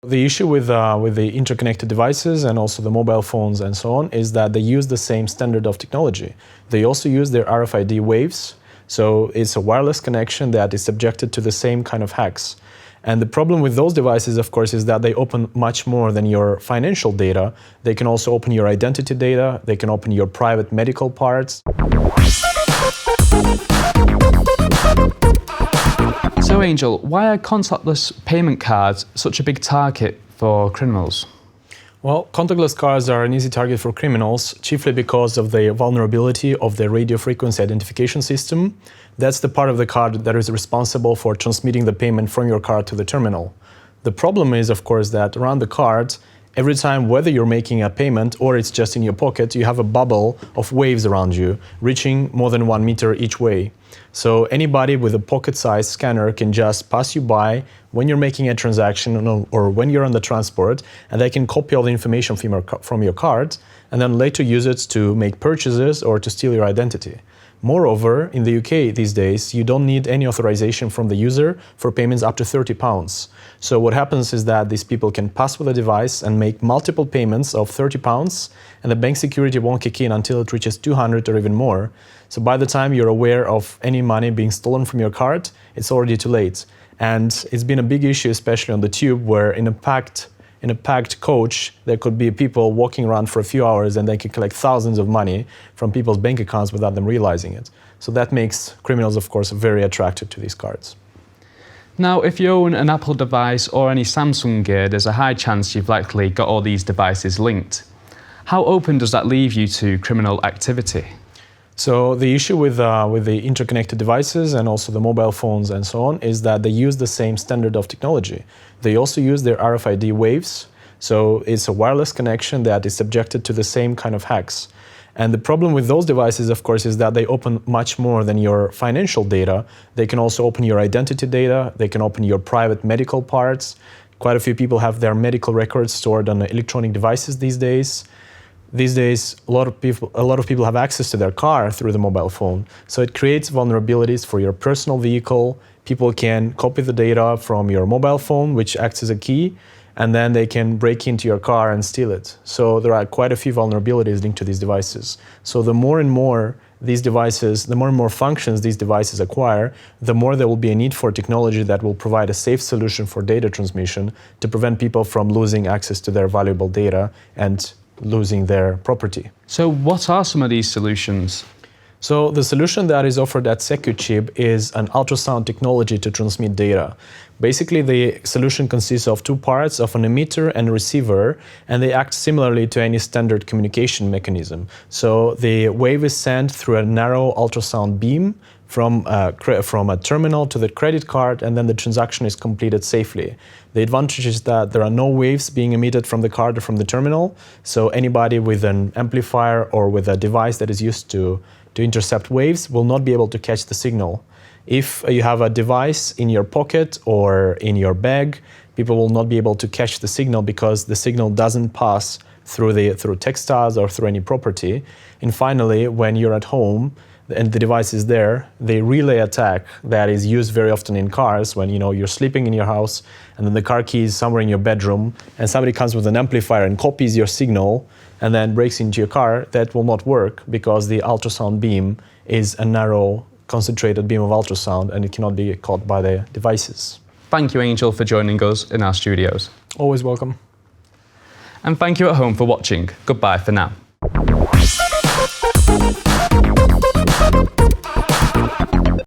The issue with the interconnected devices and also the mobile phones and so on is that they use the same standard of technology. They also use their RFID waves, so it's a wireless connection that is subjected to the same kind of hacks. And the problem with those devices, of course, is that they open much more than your financial data. They can also open your identity data, they can open your private medical parts. So Angel, why are contactless payment cards such a big target for criminals? Well, contactless cards are an easy target for criminals, chiefly because of the vulnerability of the radio frequency identification system. That's the part of the card that is responsible for transmitting the payment from your card to the terminal. The problem is, of course, that around the card, every time, whether you're making a payment or it's just in your pocket, you have a bubble of waves around you, reaching more than 1 meter each way. So anybody with a pocket-sized scanner can just pass you by when you're making a transaction or when you're on the transport, and they can copy all the information from your card and then later use it to make purchases or to steal your identity. Moreover, in the UK these days, you don't need any authorization from the user for payments up to £30. So what happens is that these people can pass with a device and make multiple payments of £30, and the bank security won't kick in until it reaches 200 or even more. So by the time you're aware of any money being stolen from your card, it's already too late. And it's been a big issue, especially on the tube, where in a packed coach, there could be people walking around for a few hours and they can collect thousands of money from people's bank accounts without them realizing it. So that makes criminals, of course, very attracted to these cards. Now, if you own an Apple device or any Samsung gear, there's a high chance you've likely got all these devices linked. How open does that leave you to criminal activity? So the issue with the interconnected devices and also the mobile phones and so on is that they use the same standard of technology. They also use their RFID waves, so it's a wireless connection that is subjected to the same kind of hacks. And the problem with those devices, of course, is that they open much more than your financial data. They can also open your identity data, they can open your private medical parts. Quite a few people have their medical records stored on electronic devices these days. These days, a lot of people have access to their car through the mobile phone. So it creates vulnerabilities for your personal vehicle. People can copy the data from your mobile phone, which acts as a key, and then they can break into your car and steal it. So there are quite a few vulnerabilities linked to these devices. So the more and more functions these devices acquire, the more there will be a need for technology that will provide a safe solution for data transmission to prevent people from losing access to their valuable data and losing their property. So what are some of these solutions? So the solution that is offered at SecuChip is an ultrasound technology to transmit data. Basically, the solution consists of two parts, of an emitter and receiver, and they act similarly to any standard communication mechanism. So the wave is sent through a narrow ultrasound beam from a terminal to the credit card, and then the transaction is completed safely. The advantage is that there are no waves being emitted from the card or from the terminal, so anybody with an amplifier or with a device that is used to intercept waves will not be able to catch the signal. If you have a device in your pocket or in your bag, people will not be able to catch the signal because the signal doesn't pass through textiles or through any property. And finally, when you're at home and the device is there, the relay attack that is used very often in cars when you're sleeping in your house and then the car key is somewhere in your bedroom and somebody comes with an amplifier and copies your signal and then breaks into your car, that will not work because the ultrasound beam is a narrow, concentrated beam of ultrasound and it cannot be caught by the devices. Thank you, Angel, for joining us in our studios. Always welcome. And thank you at home for watching. Goodbye for now.